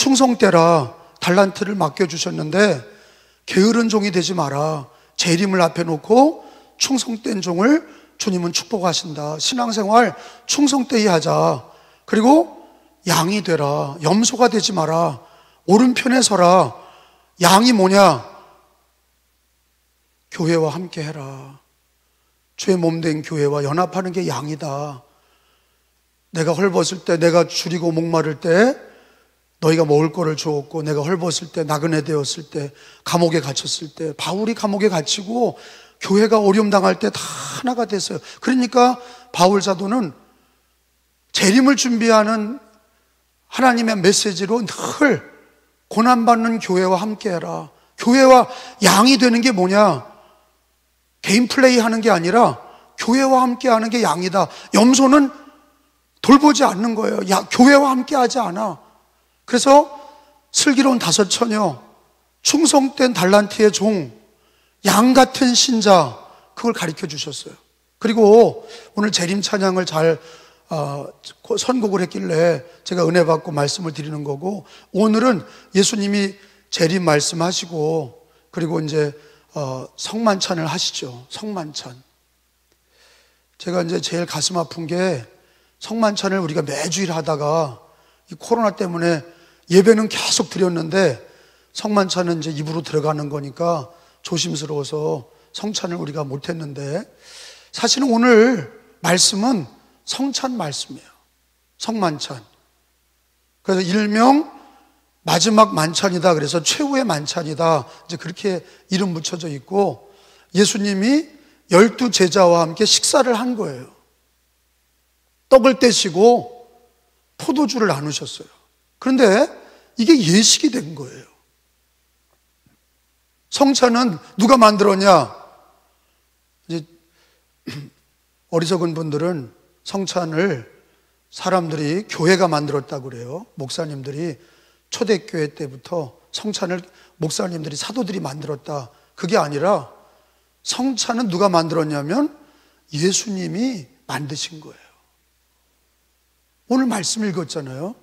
충성되라. 달란트를 맡겨주셨는데 게으른 종이 되지 마라. 재림을 앞에 놓고 충성된 종을 주님은 축복하신다. 신앙생활 충성되이 하자. 그리고 양이 되라. 염소가 되지 마라. 오른편에 서라. 양이 뭐냐? 교회와 함께 해라. 주의 몸된 교회와 연합하는 게 양이다. 내가 헐벗을 때, 내가 줄이고 목마를 때 너희가 먹을 거를 주었고, 내가 헐벗을 때, 나그네 되었을 때, 감옥에 갇혔을 때, 바울이 감옥에 갇히고 교회가 어려움 당할 때 다 하나가 됐어요. 그러니까 바울 사도는 재림을 준비하는 하나님의 메시지로 늘 고난받는 교회와 함께해라. 교회와 양이 되는 게 뭐냐? 개인 플레이 하는 게 아니라 교회와 함께하는 게 양이다. 염소는 돌보지 않는 거예요. 교회와 함께하지 않아. 그래서 슬기로운 다섯 처녀, 충성된 달란트의 종, 양 같은 신자, 그걸 가르쳐 주셨어요. 그리고 오늘 재림 찬양을 잘 선곡을 했길래 제가 은혜 받고 말씀을 드리는 거고, 오늘은 예수님이 재림 말씀하시고 그리고 이제 성만찬을 하시죠. 성만찬. 제가 이제 제일 가슴 아픈 게 성만찬을 우리가 매주일 하다가 이 코로나 때문에 예배는 계속 드렸는데 성만찬은 이제 입으로 들어가는 거니까 조심스러워서 성찬을 우리가 못했는데, 사실은 오늘 말씀은 성찬 말씀이에요. 성만찬. 그래서 일명 마지막 만찬이다. 그래서 최후의 만찬이다. 이제 그렇게 이름 붙여져 있고, 예수님이 12 제자와 함께 식사를 한 거예요. 떡을 떼시고 포도주를 나누셨어요. 그런데 이게 예식이 된 거예요. 성찬은 누가 만들었냐? 이제 어리석은 분들은 성찬을 사람들이 교회가 만들었다고 그래요. 목사님들이 초대교회 때부터 성찬을 목사님들이 사도들이 만들었다. 그게 아니라 성찬은 누가 만들었냐면 예수님이 만드신 거예요. 오늘 말씀 읽었잖아요.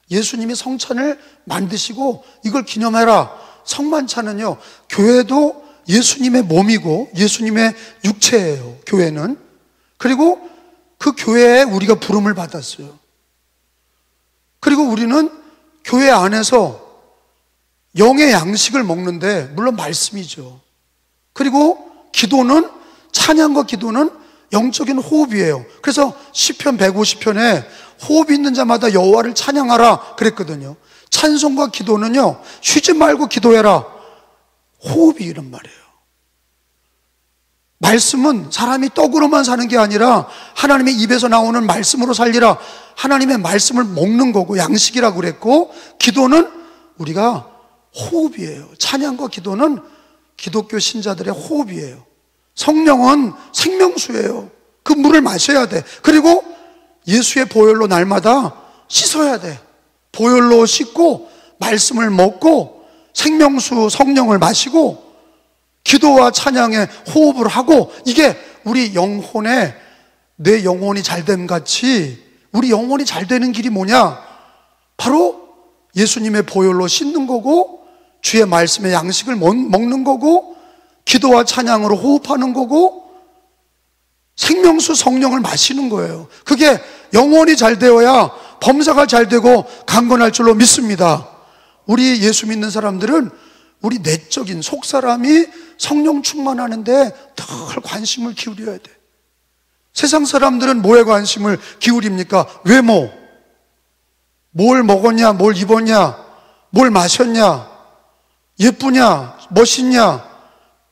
예수님이 성찬을 만드시고 이걸 기념해라. 성만찬은요, 교회도 예수님의 몸이고 예수님의 육체예요. 교회는. 그리고 그 교회에 우리가 부름을 받았어요. 그리고 우리는 교회 안에서 영의 양식을 먹는데, 물론 말씀이죠. 그리고 기도는, 찬양과 기도는 영적인 호흡이에요. 그래서 시편 150편에 호흡 있는 자마다 여호와를 찬양하라 그랬거든요. 찬송과 기도는요, 쉬지 말고 기도해라. 호흡이 이런 말이에요. 말씀은 사람이 떡으로만 사는 게 아니라 하나님의 입에서 나오는 말씀으로 살리라. 하나님의 말씀을 먹는 거고 양식이라고 그랬고, 기도는 우리가 호흡이에요. 찬양과 기도는 기독교 신자들의 호흡이에요. 성령은 생명수예요. 그 물을 마셔야 돼. 그리고 예수의 보혈로 날마다 씻어야 돼. 보혈로 씻고 말씀을 먹고 생명수 성령을 마시고 기도와 찬양에 호흡을 하고, 이게 우리 영혼에, 내 영혼이 잘됨 같이 우리 영혼이 잘 되는 길이 뭐냐? 바로 예수님의 보혈로 씻는 거고, 주의 말씀의 양식을 먹는 거고, 기도와 찬양으로 호흡하는 거고, 생명수 성령을 마시는 거예요. 그게 영혼이 잘 되어야 범사가 잘 되고 강건할 줄로 믿습니다. 우리 예수 믿는 사람들은 우리 내적인 속사람이 성령 충만하는데 늘 관심을 기울여야 돼. 세상 사람들은 뭐에 관심을 기울입니까? 외모, 뭘 먹었냐, 뭘 입었냐, 뭘 마셨냐, 예쁘냐, 멋있냐,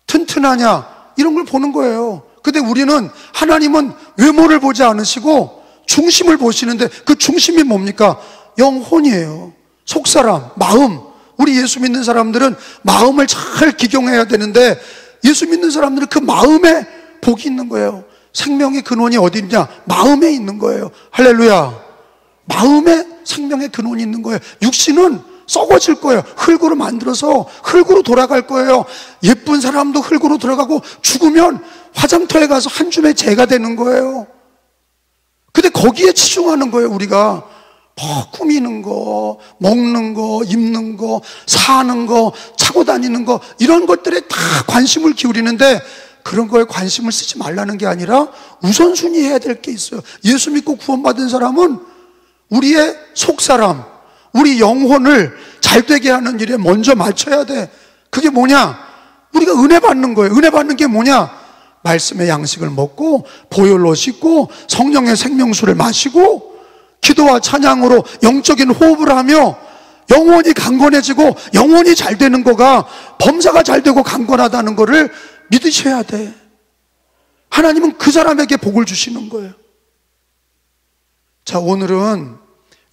튼튼하냐, 이런 걸 보는 거예요. 근데 우리는, 하나님은 외모를 보지 않으시고 중심을 보시는데, 그 중심이 뭡니까? 영혼이에요. 속사람, 마음. 우리 예수 믿는 사람들은 마음을 잘 기경해야 되는데, 예수 믿는 사람들은 그 마음에 복이 있는 거예요. 생명의 근원이 어디 있냐? 마음에 있는 거예요. 할렐루야. 마음에 생명의 근원이 있는 거예요. 육신은 썩어질 거예요. 흙으로 만들어서 흙으로 돌아갈 거예요. 예쁜 사람도 흙으로 들어가고 죽으면 화장터에 가서 한 줌의 재가 되는 거예요. 근데 거기에 치중하는 거예요. 우리가 뭐 꾸미는 거, 먹는 거, 입는 거, 사는 거, 차고 다니는 거, 이런 것들에 다 관심을 기울이는데 그런 거에 관심을 쓰지 말라는 게 아니라 우선순위 해야 될 게 있어요. 예수 믿고 구원받은 사람은 우리의 속사람, 우리 영혼을 잘되게 하는 일에 먼저 맞춰야 돼. 그게 뭐냐? 우리가 은혜 받는 거예요. 은혜 받는 게 뭐냐? 말씀의 양식을 먹고 보혈로 씻고 성령의 생명수를 마시고 기도와 찬양으로 영적인 호흡을 하며 영혼이 강건해지고 영혼이 잘 되는 거가 범사가 잘 되고 강건하다는 거를 믿으셔야 돼. 하나님은 그 사람에게 복을 주시는 거예요. 자, 오늘은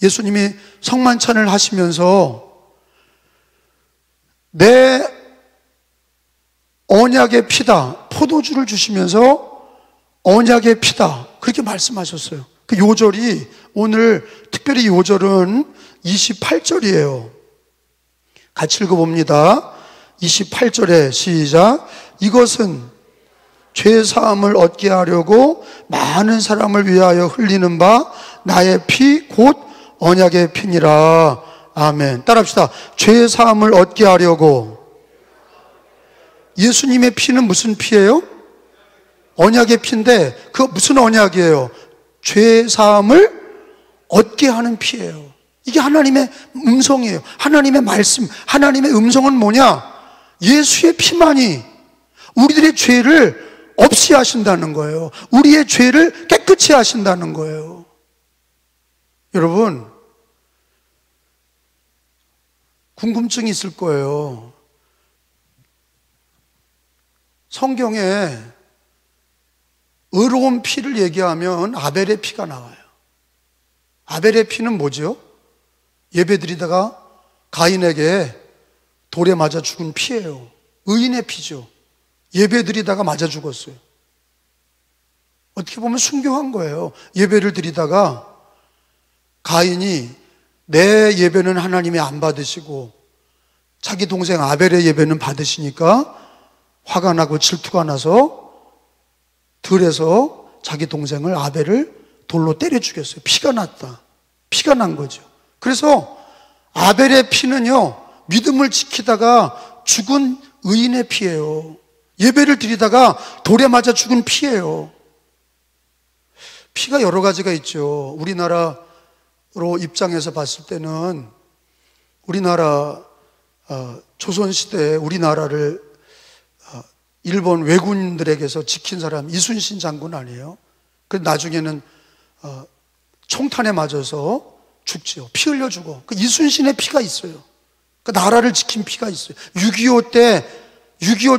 예수님이 성만찬을 하시면서 내 언약의 피다, 포도주를 주시면서 언약의 피다, 그렇게 말씀하셨어요. 그 요절이, 오늘 특별히 요절은 28절이에요. 같이 읽어봅니다. 28절에 시작. 이것은 죄사함을 얻게 하려고 많은 사람을 위하여 흘리는 바 나의 피 곧 언약의 피니라. 아멘. 따라합시다. 죄사함을 얻게 하려고. 예수님의 피는 무슨 피예요? 언약의 피인데 그 무슨 언약이에요? 죄사함을 얻게 하는 피예요. 이게 하나님의 음성이에요. 하나님의 말씀, 하나님의 음성은 뭐냐? 예수의 피만이 우리들의 죄를 없이 하신다는 거예요. 우리의 죄를 깨끗이 하신다는 거예요. 여러분, 궁금증이 있을 거예요. 성경에 의로운 피를 얘기하면 아벨의 피가 나와요. 아벨의 피는 뭐죠? 예배드리다가 가인에게 돌에 맞아 죽은 피예요. 의인의 피죠. 예배드리다가 맞아 죽었어요. 어떻게 보면 순교한 거예요. 예배를 드리다가 가인이 내 예배는 하나님이 안 받으시고 자기 동생 아벨의 예배는 받으시니까 화가 나고 질투가 나서 들에서 자기 동생을 아벨을 돌로 때려 죽였어요. 피가 났다. 피가 난 거죠. 그래서 아벨의 피는요, 믿음을 지키다가 죽은 의인의 피예요. 예배를 드리다가 돌에 맞아 죽은 피예요. 피가 여러 가지가 있죠. 우리나라로 입장해서 봤을 때는 우리나라 조선시대에 우리나라를 일본 왜군들에게서 지킨 사람 이순신 장군 아니에요? 그 나중에는 총탄에 맞아서 죽지요. 피 흘려 죽어. 그 이순신의 피가 있어요. 그 나라를 지킨 피가 있어요. 6.25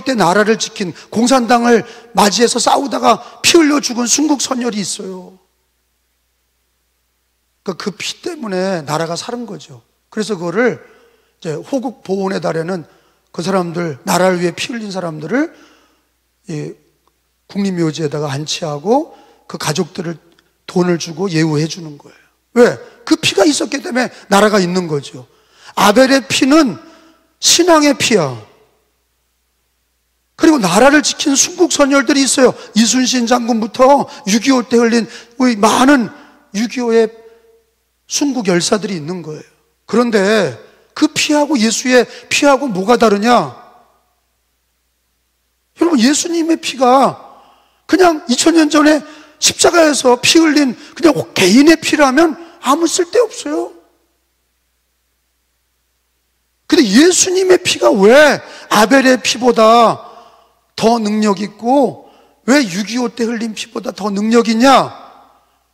때 나라를 지킨, 공산당을 맞이해서 싸우다가 피 흘려 죽은 순국 선열이 있어요. 그 피 때문에 나라가 사는 거죠. 그래서 그거를 이제 호국 보훈의 달에는 그 사람들, 나라를 위해 피 흘린 사람들을 국립묘지에다가 안치하고 그 가족들을 돈을 주고 예우해 주는 거예요. 왜? 그 피가 있었기 때문에 나라가 있는 거죠. 아벨의 피는 신앙의 피야. 그리고 나라를 지킨 순국 선열들이 있어요. 이순신 장군부터 6.25 때 흘린 우리 많은 6.25의 순국 열사들이 있는 거예요. 그런데 그 피하고 예수의 피하고 뭐가 다르냐? 여러분, 예수님의 피가 그냥 2000년 전에 십자가에서 피 흘린 그냥 개인의 피라면 아무 쓸데 없어요. 근데 예수님의 피가 왜 아벨의 피보다 더 능력 있고 왜 6.25 때 흘린 피보다 더 능력 있냐?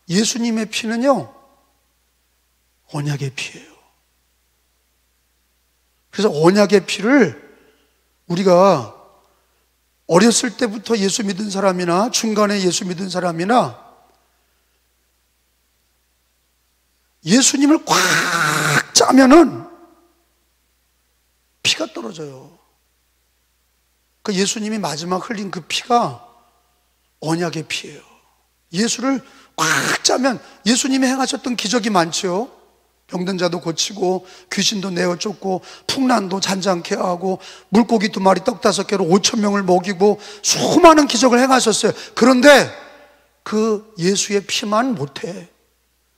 예수님의 피는요, 언약의 피예요. 그래서 언약의 피를 우리가 어렸을 때부터 예수 믿은 사람이나 중간에 예수 믿은 사람이나 예수님을 꽉 짜면은 피가 떨어져요. 그 예수님이 마지막 흘린 그 피가 언약의 피예요. 예수를 꽉 짜면 예수님이 행하셨던 기적이 많죠. 병든 자도 고치고 귀신도 내어 쫓고 풍란도 잔잔케 하고 물고기 2마리 떡 5개로 5,000명을 먹이고 수많은 기적을 행하셨어요. 그런데 그 예수의 피만 못해.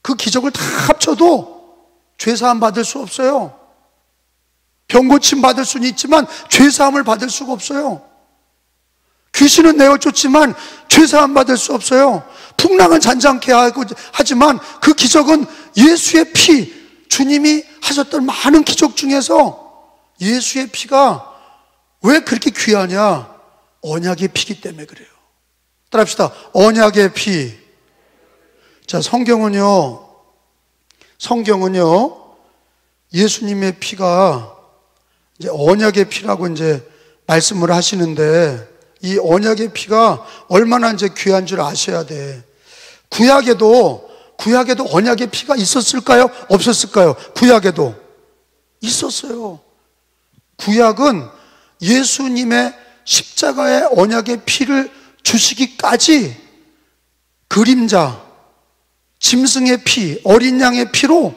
그 기적을 다 합쳐도 죄사함 받을 수 없어요. 병고침 받을 수는 있지만 죄사함을 받을 수가 없어요. 귀신은 내어 쫓지만 죄사함 받을 수 없어요. 풍랑은 잔잔케 하지만 그 기적은 예수의 피, 주님이 하셨던 많은 기적 중에서 예수의 피가 왜 그렇게 귀하냐? 언약의 피기 때문에 그래요. 따라합시다. 언약의 피. 자, 성경은요, 예수님의 피가 이제 언약의 피라고 이제 말씀을 하시는데, 이 언약의 피가 얼마나 이제 귀한 줄 아셔야 돼. 구약에도 언약의 피가 있었을까요? 없었을까요? 구약에도 있었어요. 구약은 예수님의 십자가의 언약의 피를 주시기까지 그림자, 짐승의 피, 어린 양의 피로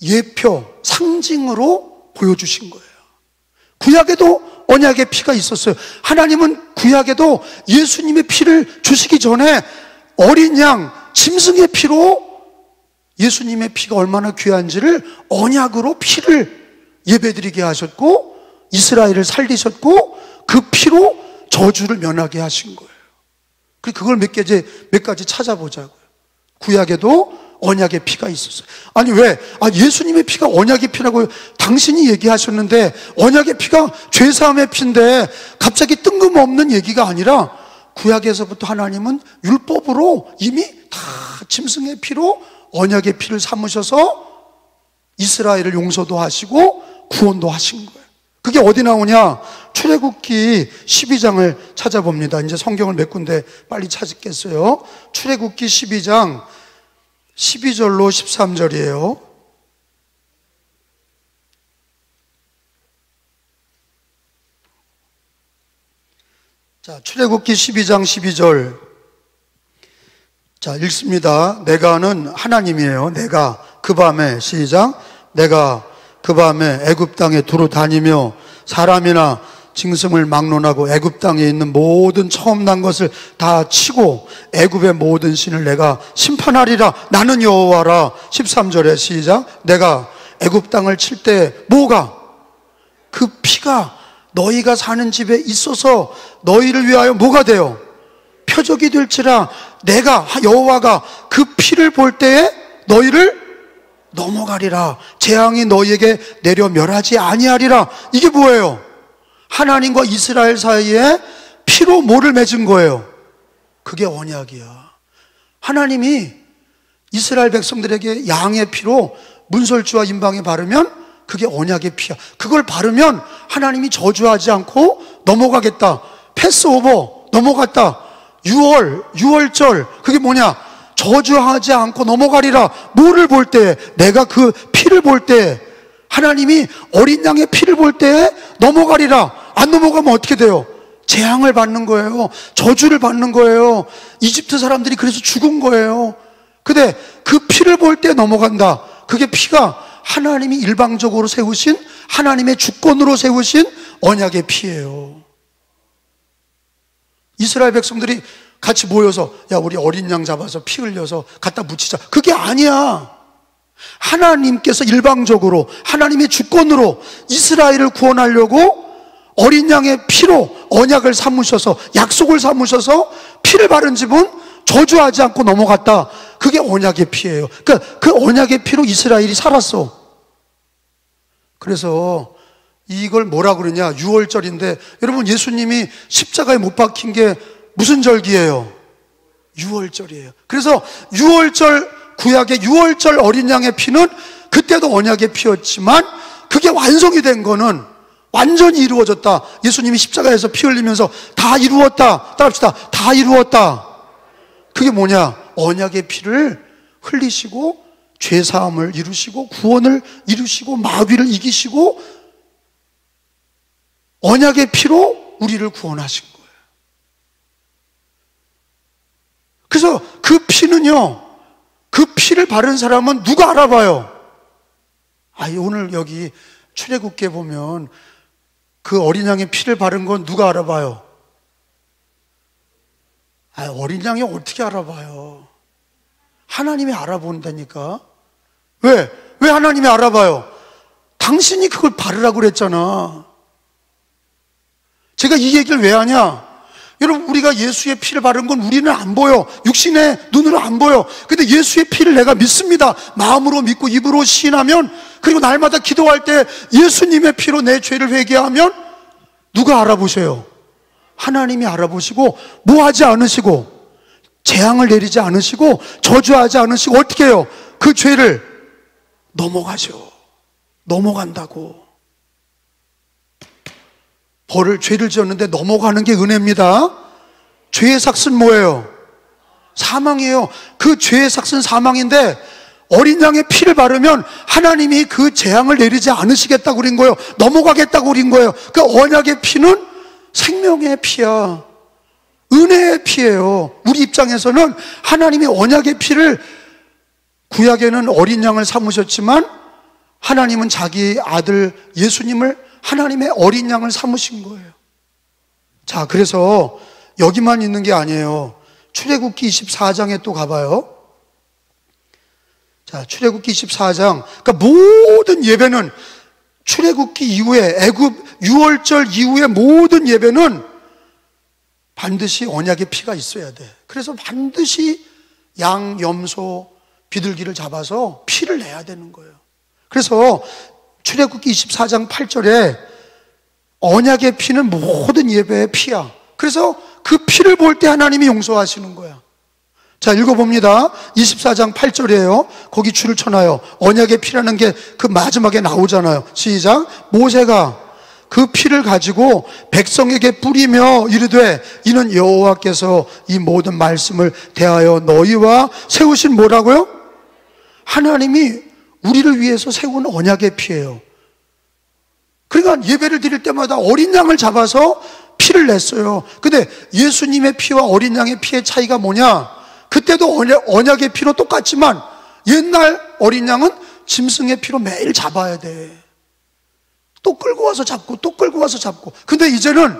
예표, 상징으로 보여주신 거예요. 구약에도 언약의 피가 있었어요. 하나님은 구약에도 예수님의 피를 주시기 전에 어린 양, 짐승의 피로 예수님의 피가 얼마나 귀한지를 언약으로 피를 예배드리게 하셨고, 이스라엘을 살리셨고, 그 피로 저주를 면하게 하신 거예요. 그걸 몇 가지 찾아보자고요. 구약에도 언약의 피가 있었어요. 아니 왜? 예수님의 피가 언약의 피라고 당신이 얘기하셨는데, 언약의 피가 죄사함의 피인데 갑자기 뜬금없는 얘기가 아니라, 구약에서부터 하나님은 율법으로 이미 다 짐승의 피로 언약의 피를 삼으셔서 이스라엘을 용서도 하시고 구원도 하신 거예요. 그게 어디 나오냐? 출애굽기 12장을 찾아봅니다. 이제 성경을 몇 군데 빨리 찾겠어요. 출애굽기 12장 12절로 13절이에요. 자, 출애굽기 12장 12절. 자, 읽습니다. 내가는 하나님이에요. 내가 그 밤에, 시작. 내가 그 밤에 애굽 땅에 두루 다니며 사람이나 짐승을 막론하고 애굽 땅에 있는 모든 처음 난 것을 다 치고 애굽의 모든 신을 내가 심판하리라. 나는 여호와라. 13절에 시작. 내가 애굽 땅을 칠 때 뭐가? 그 피가 너희가 사는 집에 있어서 너희를 위하여 뭐가 돼요? 표적이 될지라. 내가 여호와가 그 피를 볼 때에 너희를 넘어가리라. 재앙이 너희에게 내려 멸하지 아니하리라. 이게 뭐예요? 하나님과 이스라엘 사이에 피로 뭐를 맺은 거예요? 그게 언약이야. 하나님이 이스라엘 백성들에게 양의 피로 문설주와 임방에 바르면 그게 언약의 피야. 그걸 바르면 하나님이 저주하지 않고 넘어가겠다. 패스오버, 넘어갔다. 유월절, 그게 뭐냐? 저주하지 않고 넘어가리라. 뭐를 볼 때? 내가 그 피를 볼 때, 하나님이 어린 양의 피를 볼 때 넘어가리라. 안 넘어가면 어떻게 돼요? 재앙을 받는 거예요. 저주를 받는 거예요. 이집트 사람들이 그래서 죽은 거예요. 근데 그 피를 볼 때 넘어간다. 그게 피가 하나님이 일방적으로 세우신, 하나님의 주권으로 세우신 언약의 피예요. 이스라엘 백성들이 같이 모여서 야, 우리 어린 양 잡아서 피 흘려서 갖다 묻히자. 그게 아니야. 하나님께서 일방적으로 하나님의 주권으로 이스라엘을 구원하려고 어린 양의 피로 언약을 삼으셔서, 약속을 삼으셔서 피를 바른 집은 저주하지 않고 넘어갔다. 그게 언약의 피예요. 그러니까 그 언약의 피로 이스라엘이 살았어. 그래서 이걸 뭐라 그러냐? 유월절인데, 여러분 예수님이 십자가에 못 박힌 게 무슨 절기예요? 유월절이에요. 그래서 유월절, 구약의 유월절 어린 양의 피는 그때도 언약의 피였지만, 그게 완성이 된 거는 완전히 이루어졌다. 예수님이 십자가에서 피 흘리면서 다 이루었다. 따라합시다. 다 이루었다. 그게 뭐냐? 언약의 피를 흘리시고 죄사함을 이루시고 구원을 이루시고 마귀를 이기시고 언약의 피로 우리를 구원하신 거예요. 그래서 그 피는요, 그 피를 바른 사람은 누가 알아봐요? 오늘 여기 출애굽기에 보면 그 어린 양의 피를 바른 건 누가 알아봐요? 어린 양이 어떻게 알아봐요? 하나님이 알아본다니까. 왜? 왜 하나님이 알아봐요? 당신이 그걸 바르라고 그랬잖아. 제가 이 얘기를 왜 하냐? 여러분, 우리가 예수의 피를 바른 건 우리는 안 보여. 육신의 눈으로 안 보여. 근데 예수의 피를 내가 믿습니다. 마음으로 믿고 입으로 시인하면, 그리고 날마다 기도할 때 예수님의 피로 내 죄를 회개하면 누가 알아보셔요? 하나님이 알아보시고 뭐 하지 않으시고 재앙을 내리지 않으시고 저주하지 않으시고 어떻게 해요? 그 죄를 넘어가죠. 넘어간다고. 죄를 지었는데 넘어가는 게 은혜입니다. 죄의 삭은 뭐예요? 사망이에요. 그 죄의 삭은 사망인데 어린 양의 피를 바르면 하나님이 그 재앙을 내리지 않으시겠다고 그린 거예요. 넘어가겠다고 그린 거예요. 그 언약의 피는 생명의 피야. 은혜의 피예요. 우리 입장에서는 하나님이 언약의 피를, 구약에는 어린 양을 삼으셨지만 하나님은 자기 아들 예수님을 하나님의 어린 양을 삼으신 거예요. 자, 그래서 여기만 있는 게 아니에요. 출애굽기 24장에 또 가봐요. 자, 출애굽기 24장. 그러니까 모든 예배는 출애굽기 이후에, 애굽 6월절 이후의 모든 예배는 반드시 언약의 피가 있어야 돼. 그래서 반드시 양, 염소, 비둘기를 잡아서 피를 내야 되는 거예요. 그래서 출애굽기 24장 8절에 언약의 피는 모든 예배의 피야. 그래서 그 피를 볼 때 하나님이 용서하시는 거야. 자, 읽어봅니다. 24장 8절이에요. 거기 줄을 쳐놔요. 언약의 피라는 게 그 마지막에 나오잖아요. 시작. 모세가 그 피를 가지고 백성에게 뿌리며 이르되 이는 여호와께서 이 모든 말씀을 대하여 너희와 세우신 뭐라고요? 하나님이 우리를 위해서 세운 언약의 피예요. 그러니까 예배를 드릴 때마다 어린 양을 잡아서 피를 냈어요. 근데 예수님의 피와 어린 양의 피의 차이가 뭐냐? 그때도 언약의 피로 똑같지만 옛날 어린 양은 짐승의 피로 매일 잡아야 돼. 또 끌고 와서 잡고 또 끌고 와서 잡고. 근데 이제는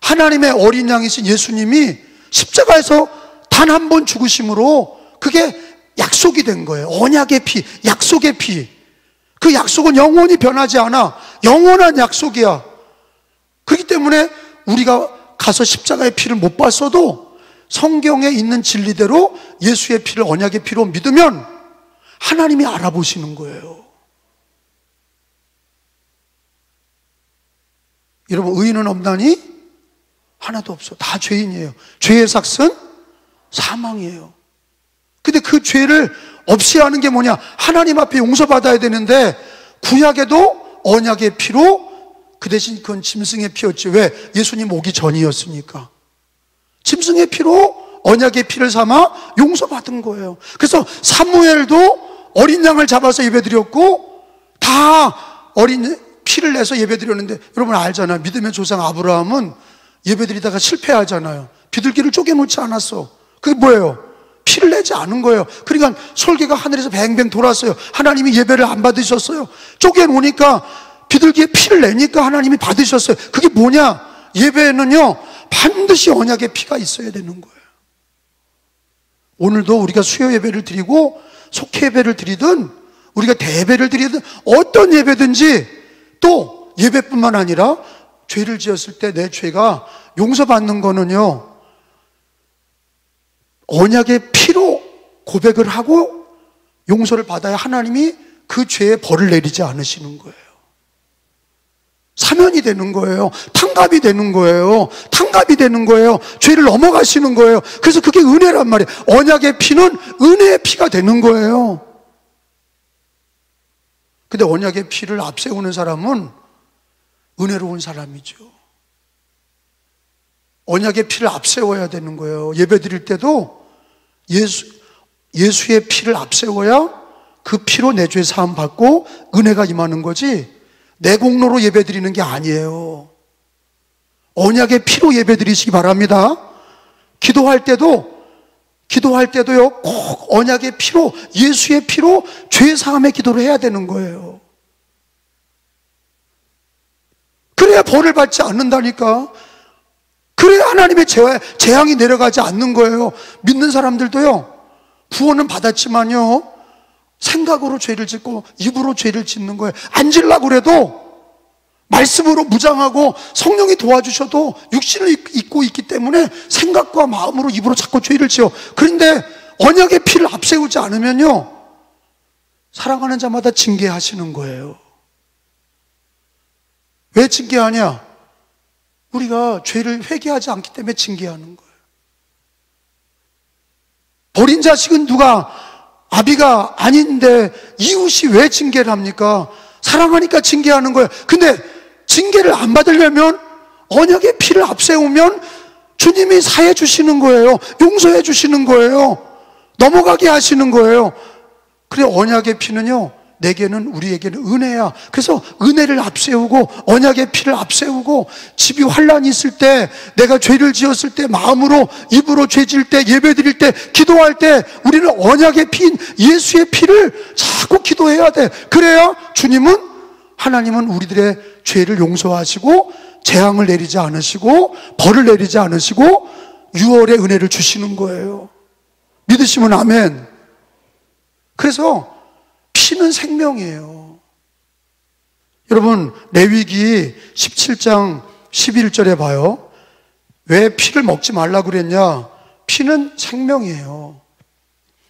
하나님의 어린 양이신 예수님이 십자가에서 단 한 번 죽으심으로 그게 약속이 된 거예요. 언약의 피, 약속의 피. 그 약속은 영원히 변하지 않아. 영원한 약속이야. 그렇기 때문에 우리가 가서 십자가의 피를 못 봤어도 성경에 있는 진리대로 예수의 피를 언약의 피로 믿으면 하나님이 알아보시는 거예요. 여러분, 의인은 없나니? 하나도 없어. 다 죄인이에요. 죄의 삭은 사망이에요. 근데 그 죄를 없이 하는 게 뭐냐? 하나님 앞에 용서받아야 되는데 구약에도 언약의 피로, 그 대신 그건 짐승의 피였지. 왜? 예수님 오기 전이었으니까. 짐승의 피로 언약의 피를 삼아 용서받은 거예요. 그래서 사무엘도 어린 양을 잡아서 예배드렸고 다 어린 피를 내서 예배드렸는데, 여러분 알잖아요. 믿음의 조상 아브라함은 예배드리다가 실패하잖아요. 비둘기를 쪼개놓지 않았어. 그게 뭐예요? 피를 내지 않은 거예요. 그러니까 설계가 하늘에서 뱅뱅 돌았어요. 하나님이 예배를 안 받으셨어요. 쪼개놓으니까 비둘기에 피를 내니까 하나님이 받으셨어요. 그게 뭐냐? 예배는요 반드시 언약의 피가 있어야 되는 거예요. 오늘도 우리가 수요 예배를 드리고 속회 예배를 드리든 우리가 대배를 드리든 어떤 예배든지, 또 예배뿐만 아니라 죄를 지었을 때 내 죄가 용서받는 거는요 언약의 피로 고백을 하고 용서를 받아야 하나님이 그 죄에 벌을 내리지 않으시는 거예요. 사면이 되는 거예요. 탕갑이 되는 거예요. 탕갑이 되는 거예요. 죄를 넘어가시는 거예요. 그래서 그게 은혜란 말이에요. 언약의 피는 은혜의 피가 되는 거예요. 근데 언약의 피를 앞세우는 사람은 은혜로운 사람이죠. 언약의 피를 앞세워야 되는 거예요. 예배 드릴 때도 예수의 피를 앞세워야 그 피로 내 죄 사함 받고 은혜가 임하는 거지, 내 공로로 예배 드리는 게 아니에요. 언약의 피로 예배 드리시기 바랍니다. 기도할 때도요 꼭 언약의 피로, 예수의 피로 죄 사함의 기도를 해야 되는 거예요. 그래야 벌을 받지 않는다니까. 그래야 하나님의 재앙이 내려가지 않는 거예요. 믿는 사람들도요 구원은 받았지만요 생각으로 죄를 짓고 입으로 죄를 짓는 거예요. 안 지려고 그래도 말씀으로 무장하고 성령이 도와주셔도 육신을 입고 있기 때문에 생각과 마음으로 입으로 자꾸 죄를 지어. 그런데 언약의 피를 앞세우지 않으면요, 사랑하는 자마다 징계하시는 거예요. 왜 징계하냐? 우리가 죄를 회개하지 않기 때문에 징계하는 거예요. 버린 자식은 누가? 아비가 아닌데 이웃이 왜 징계를 합니까? 사랑하니까 징계하는 거예요. 근데 징계를 안 받으려면 언약의 피를 앞세우면 주님이 사해 주시는 거예요. 용서해 주시는 거예요. 넘어가게 하시는 거예요. 그래, 언약의 피는요, 내게는, 우리에게는 은혜야. 그래서 은혜를 앞세우고 언약의 피를 앞세우고, 집이 환란이 있을 때, 내가 죄를 지었을 때, 마음으로 입으로 죄 지을 때, 예배 드릴 때, 기도할 때 우리는 언약의 피인 예수의 피를 자꾸 기도해야 돼. 그래야 주님은, 하나님은 우리들의 죄를 용서하시고 재앙을 내리지 않으시고 벌을 내리지 않으시고 유월의 은혜를 주시는 거예요. 믿으시면 아멘. 그래서 피는 생명이에요. 여러분, 레위기 17장 11절에 봐요. 왜 피를 먹지 말라고 그랬냐? 피는 생명이에요.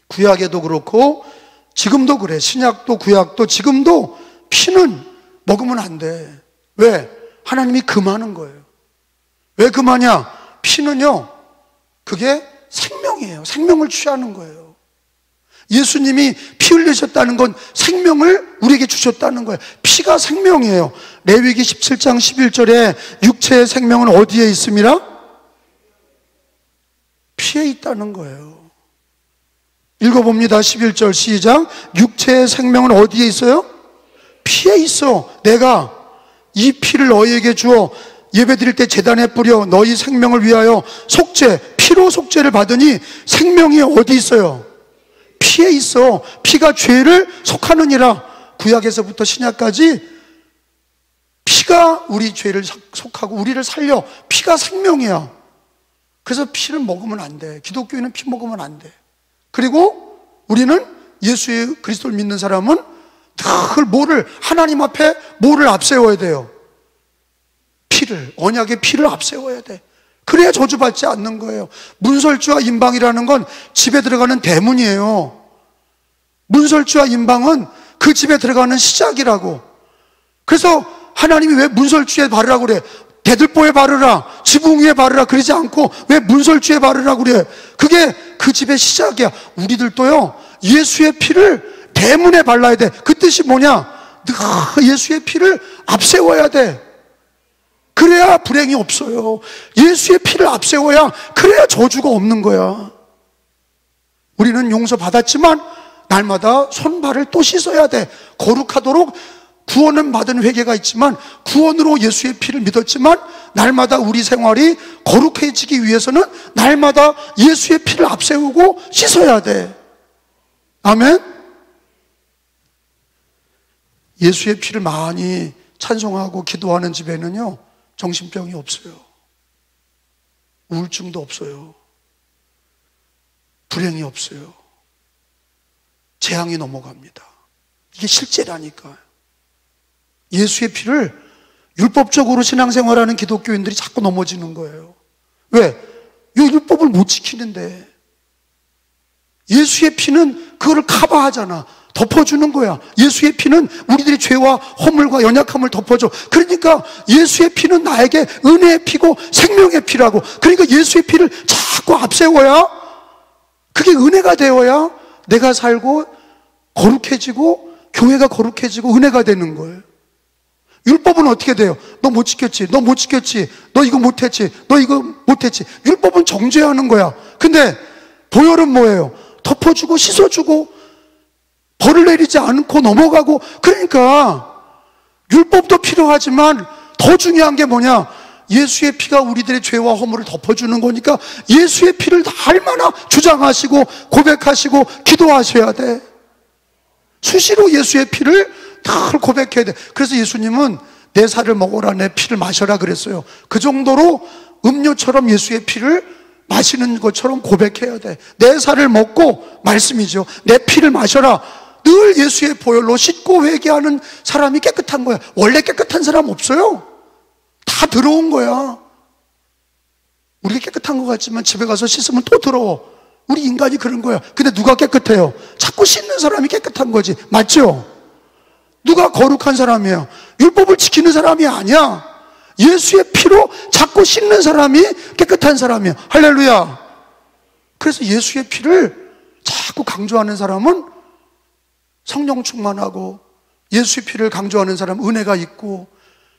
구약에도 그렇고 지금도 그래. 신약도 구약도 지금도 피는 먹으면 안 돼. 왜? 하나님이 금하는 거예요. 왜 금하냐? 피는요, 그게 생명이에요. 생명을 취하는 거예요. 예수님이 피 흘리셨다는 건 생명을 우리에게 주셨다는 거예요. 피가 생명이에요. 레위기 17장 11절에 육체의 생명은 어디에 있습니다? 피에 있다는 거예요. 읽어봅니다. 11절 시작. 육체의 생명은 어디에 있어요? 피에 있어. 내가 이 피를 너희에게 주어 예배드릴 때 제단에 뿌려 너희 생명을 위하여 속죄, 피로 속죄를 받으니 생명이 어디 있어요? 피에 있어. 피가 죄를 속하느니라. 구약에서부터 신약까지 피가 우리 죄를 속하고 우리를 살려. 피가 생명이야. 그래서 피를 먹으면 안 돼. 기독교인은 피 먹으면 안 돼. 그리고 우리는 예수 그리스도를 믿는 사람은 늘 뭐를, 하나님 앞에 뭐를 앞세워야 돼요? 피를, 언약의 피를 앞세워야 돼. 그래야 저주받지 않는 거예요. 문설주와 임방이라는 건 집에 들어가는 대문이에요. 문설주와 임방은 그 집에 들어가는 시작이라고. 그래서 하나님이 왜 문설주에 바르라고 그래? 대들보에 바르라, 지붕 위에 바르라 그러지 않고 왜 문설주에 바르라고 그래? 그게 그 집의 시작이야. 우리들도요, 예수의 피를 대문에 발라야 돼. 그 뜻이 뭐냐? 예수의 피를 앞세워야 돼. 그래야 불행이 없어요. 예수의 피를 앞세워야, 그래야 저주가 없는 거야. 우리는 용서받았지만 날마다 손발을 또 씻어야 돼. 거룩하도록. 구원은 받은 회개가 있지만, 구원으로 예수의 피를 믿었지만 날마다 우리 생활이 거룩해지기 위해서는 날마다 예수의 피를 앞세우고 씻어야 돼. 아멘? 예수의 피를 많이 찬송하고 기도하는 집에는요, 정신병이 없어요. 우울증도 없어요. 불행이 없어요. 재앙이 넘어갑니다. 이게 실제라니까요. 예수의 피를 율법적으로 신앙생활하는 기독교인들이 자꾸 넘어지는 거예요. 왜? 이 율법을 못 지키는데. 예수의 피는 그거를 커버하잖아. 덮어주는 거야. 예수의 피는 우리들의 죄와 허물과 연약함을 덮어줘. 그러니까 예수의 피는 나에게 은혜의 피고 생명의 피라고. 그러니까 예수의 피를 자꾸 앞세워야, 그게 은혜가 되어야 내가 살고 거룩해지고 교회가 거룩해지고 은혜가 되는 거예요. 율법은 어떻게 돼요? 너 못 지켰지, 너 못 지켰지, 너 이거 못했지, 너 이거 못했지. 율법은 정죄하는 거야. 근데 보혈은 뭐예요? 덮어주고 씻어주고 벌을 내리지 않고 넘어가고. 그러니까 율법도 필요하지만 더 중요한 게 뭐냐? 예수의 피가 우리들의 죄와 허물을 덮어주는 거니까 예수의 피를 얼마나 주장하시고 고백하시고 기도하셔야 돼. 수시로 예수의 피를 다 고백해야 돼. 그래서 예수님은 내 살을 먹어라, 내 피를 마셔라 그랬어요. 그 정도로 음료처럼 예수의 피를 마시는 것처럼 고백해야 돼. 내 살을 먹고, 말씀이죠, 내 피를 마셔라. 늘 예수의 보혈로 씻고 회개하는 사람이 깨끗한 거야. 원래 깨끗한 사람 없어요. 다 더러운 거야. 우리가 깨끗한 것 같지만 집에 가서 씻으면 또 더러워. 우리 인간이 그런 거야. 근데 누가 깨끗해요? 자꾸 씻는 사람이 깨끗한 거지. 맞죠? 누가 거룩한 사람이야? 율법을 지키는 사람이 아니야. 예수의 피로 자꾸 씻는 사람이 깨끗한 사람이야. 할렐루야. 그래서 예수의 피를 자꾸 강조하는 사람은 성령 충만하고, 예수의 피를 강조하는 사람은 은혜가 있고,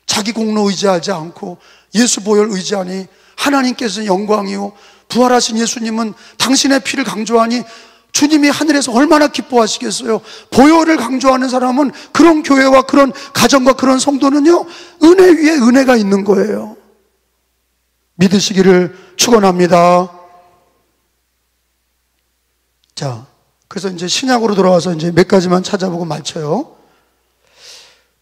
자기 공로 의지하지 않고 예수 보혈 의지하니 하나님께서는 영광이요, 부활하신 예수님은 당신의 피를 강조하니 주님이 하늘에서 얼마나 기뻐하시겠어요. 보혈을 강조하는 사람은, 그런 교회와 그런 가정과 그런 성도는요, 은혜 위에 은혜가 있는 거예요. 믿으시기를 축원합니다. 자, 그래서 이제 신약으로 돌아와서 이제 몇 가지만 찾아보고 마쳐요.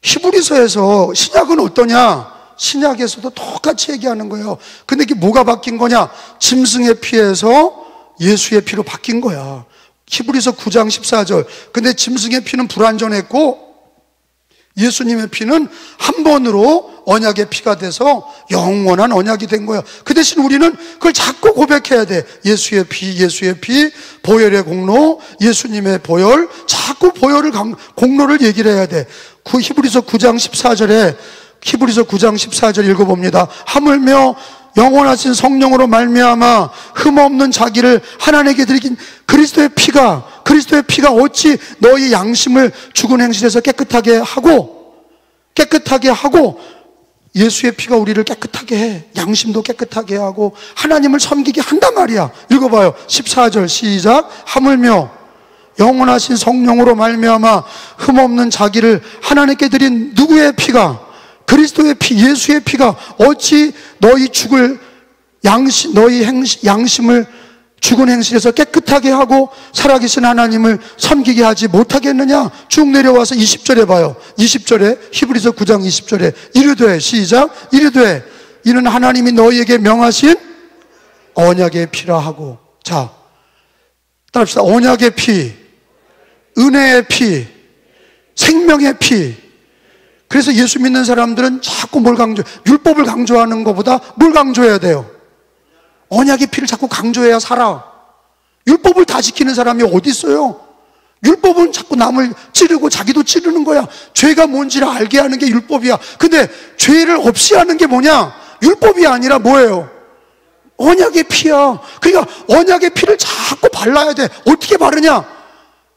히브리서에서 신약은 어떠냐? 신약에서도 똑같이 얘기하는 거예요. 근데 이게 뭐가 바뀐 거냐? 짐승의 피에서 예수의 피로 바뀐 거야. 히브리서 9장 14절. 근데 짐승의 피는 불완전했고 예수님의 피는 한 번으로 언약의 피가 돼서 영원한 언약이 된 거야. 그 대신 우리는 그걸 자꾸 고백해야 돼. 예수의 피, 예수의 피, 보혈의 공로, 예수님의 보혈, 자꾸 보혈을 공로를 얘기를 해야 돼. 그 히브리서 9장 14절에, 히브리서 9장 14절 읽어봅니다. 하물며 영원하신 성령으로 말미암아 흠없는 자기를 하나님께 드리긴 그리스도의 피가 어찌 너희 양심을 죽은 행실에서 깨끗하게 하고 예수의 피가 우리를 깨끗하게 해. 양심도 깨끗하게 하고 하나님을 섬기게 한단 말이야. 읽어봐요. 14절 시작. 하물며 영원하신 성령으로 말미암아 흠없는 자기를 하나님께 드린 누구의 피가? 그리스도의 피, 예수의 피가 어찌 너희 양심을 죽은 행실에서 깨끗하게 하고 살아계신 하나님을 섬기게 하지 못하겠느냐? 쭉 내려와서 20절에 봐요. 20절에, 히브리서 9장 20절에 이르되, 시작, 이르되 이는 하나님이 너희에게 명하신 언약의 피라 하고. 자, 따라합시다. 언약의 피, 은혜의 피, 생명의 피. 그래서 예수 믿는 사람들은 자꾸 뭘 율법을 강조하는 것보다 뭘 강조해야 돼요? 언약의 피를 자꾸 강조해야 살아. 율법을 다 지키는 사람이 어디 있어요? 율법은 자꾸 남을 찌르고 자기도 찌르는 거야. 죄가 뭔지를 알게 하는 게 율법이야. 근데 죄를 없이 하는 게 뭐냐? 율법이 아니라 뭐예요? 언약의 피야. 그러니까 언약의 피를 자꾸 발라야 돼. 어떻게 바르냐?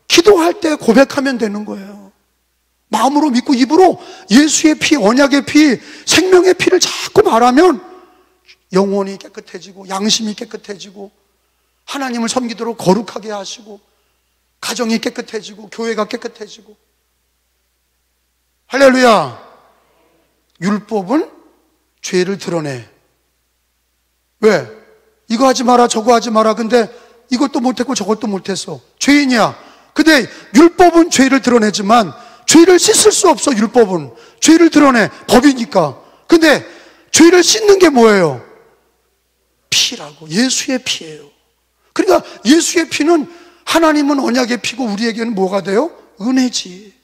기도할 때 고백하면 되는 거예요. 마음으로 믿고 입으로 예수의 피, 언약의 피, 생명의 피를 자꾸 말하면 영혼이 깨끗해지고 양심이 깨끗해지고 하나님을 섬기도록 거룩하게 하시고 가정이 깨끗해지고 교회가 깨끗해지고. 할렐루야. 율법은 죄를 드러내. 왜? 이거 하지 마라 저거 하지 마라. 근데 이것도 못했고 저것도 못했어. 죄인이야. 근데 율법은 죄를 드러내지만 죄를 씻을 수 없어. 율법은 죄를 드러내. 법이니까. 근데 죄를 씻는 게 뭐예요? 피라고. 예수의 피예요. 그러니까 예수의 피는, 하나님은 언약의 피고 우리에게는 뭐가 돼요? 은혜지.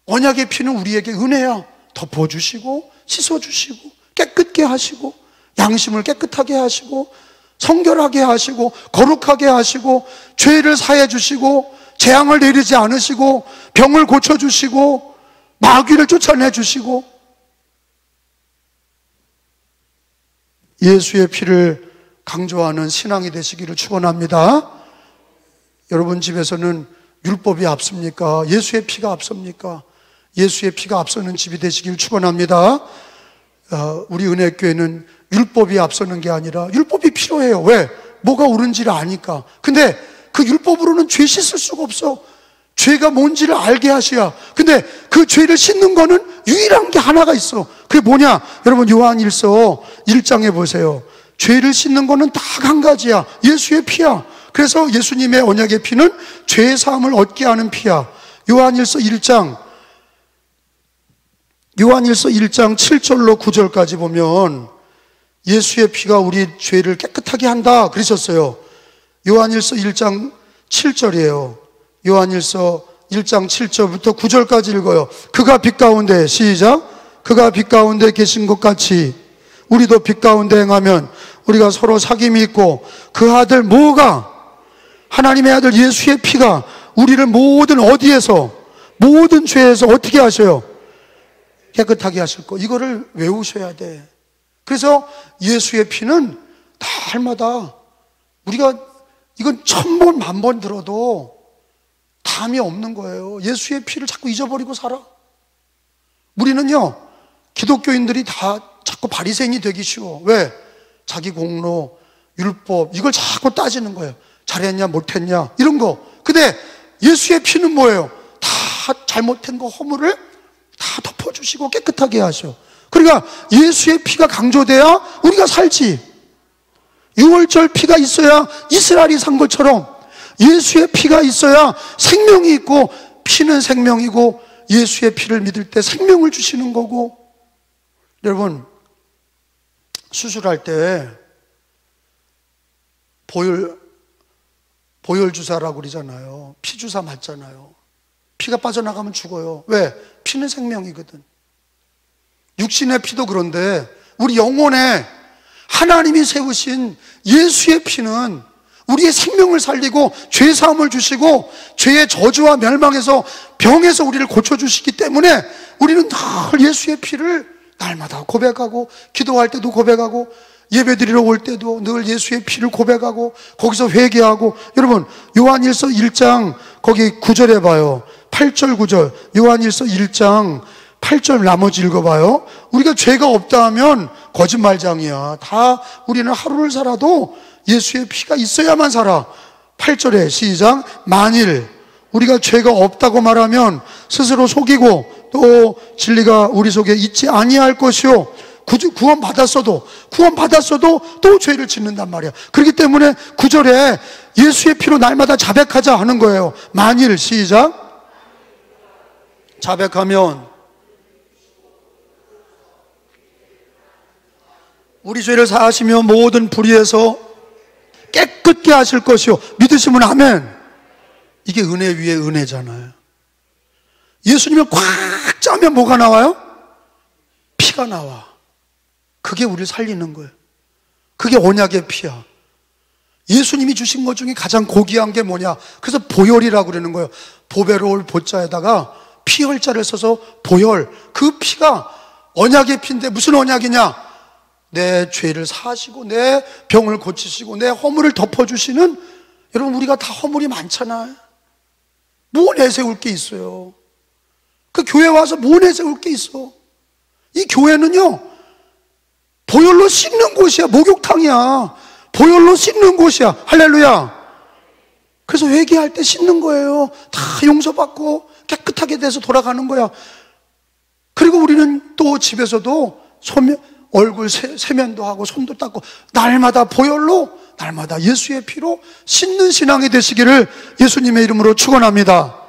언약의 피는 우리에게 은혜야. 덮어주시고 씻어주시고 깨끗게 하시고 양심을 깨끗하게 하시고 성결하게 하시고 거룩하게 하시고 죄를 사해 주시고 재앙을 내리지 않으시고 병을 고쳐주시고 마귀를 쫓아내 주시고. 예수의 피를 강조하는 신앙이 되시기를 축원합니다. 여러분 집에서는 율법이 앞섭니까? 예수의 피가 앞섭니까? 예수의 피가 앞서는 집이 되시기를 축원합니다. 우리 은혜교회는 율법이 앞서는 게 아니라 율법이 필요해요. 왜? 뭐가 옳은지를 아니까. 근데 그 율법으로는 죄 씻을 수가 없어. 죄가 뭔지를 알게 하셔야. 근데 그 죄를 씻는 거는 유일한 게 하나가 있어. 그게 뭐냐? 여러분 요한일서 1장에 보세요. 죄를 씻는 거는 딱 한 가지야. 예수의 피야. 그래서 예수님의 언약의 피는 죄 사함을 얻게 하는 피야. 요한일서 1장 7절로 9절까지 보면 예수의 피가 우리 죄를 깨끗하게 한다 그러셨어요. 요한일서 1장 7절이에요. 요한일서 1장 7절부터 9절까지 읽어요. 그가 빛 가운데, 시작, 그가 빛 가운데 계신 것 같이 우리도 빛 가운데 행하면 우리가 서로 사귐이 있고 그 아들 뭐가, 하나님의 아들 예수의 피가 우리를 모든 어디에서, 모든 죄에서 어떻게 하셔요? 깨끗하게 하실 거. 이거를 외우셔야 돼. 그래서 예수의 피는 날마다 우리가 이건 1000번, 10,000번 들어도 담이 없는 거예요. 예수의 피를 자꾸 잊어버리고 살아. 우리는요, 기독교인들이 다 자꾸 바리새인이 되기 쉬워. 왜? 자기 공로, 율법 이걸 자꾸 따지는 거예요. 잘했냐 못했냐 이런 거. 근데 예수의 피는 뭐예요? 다 잘못된 거, 허물을 다 덮어주시고 깨끗하게 하셔. 그러니까 예수의 피가 강조돼야 우리가 살지. 유월절 피가 있어야 이스라엘이 산 것처럼 예수의 피가 있어야 생명이 있고, 피는 생명이고 예수의 피를 믿을 때 생명을 주시는 거고. 여러분, 수술할 때 보혈주사라고 그러잖아요. 피주사 맞잖아요. 피가 빠져나가면 죽어요. 왜? 피는 생명이거든. 육신의 피도 그런데 우리 영혼에 하나님이 세우신 예수의 피는 우리의 생명을 살리고 죄사함을 주시고 죄의 저주와 멸망에서, 병에서 우리를 고쳐주시기 때문에 우리는 늘 예수의 피를 날마다 고백하고, 기도할 때도 고백하고, 예배드리러 올 때도 늘 예수의 피를 고백하고, 거기서 회개하고. 여러분, 요한일서 1장 거기 9절에 봐요. 8절 9절. 요한일서 1장 8절 나머지 읽어봐요. 우리가 죄가 없다 하면 거짓말장이야. 다 우리는 하루를 살아도 예수의 피가 있어야만 살아. 8절에 시작, 만일 우리가 죄가 없다고 말하면 스스로 속이고 또 진리가 우리 속에 있지 아니할 것이요, 구원받았어도 또 죄를 짓는단 말이야. 그렇기 때문에 9절에 예수의 피로 날마다 자백하자 하는 거예요. 만일, 시작, 자백하면 우리 죄를 사하시며 모든 불의에서 깨끗게 하실 것이요. 믿으시면 아멘. 이게 은혜 위에 은혜잖아요. 예수님을 꽉 짜면 뭐가 나와요? 피가 나와. 그게 우리를 살리는 거예요. 그게 언약의 피야. 예수님이 주신 것 중에 가장 고귀한 게 뭐냐? 그래서 보혈이라고 그러는 거예요. 보배로울 보자에다가 피혈자를 써서 보혈. 그 피가 언약의 피인데 무슨 언약이냐? 내 죄를 사하시고 내 병을 고치시고 내 허물을 덮어주시는. 여러분, 우리가 다 허물이 많잖아요. 뭐 내세울 게 있어요? 그 교회 와서 뭐 내세울 게 있어? 이 교회는요, 보혈로 씻는 곳이야. 목욕탕이야. 보혈로 씻는 곳이야. 할렐루야. 그래서 회개할 때 씻는 거예요. 다 용서받고 깨끗하게 돼서 돌아가는 거야. 그리고 우리는 또 집에서도 얼굴 세면도 하고 손도 닦고 날마다 보혈로, 날마다 예수의 피로 씻는 신앙이 되시기를 예수님의 이름으로 축원합니다.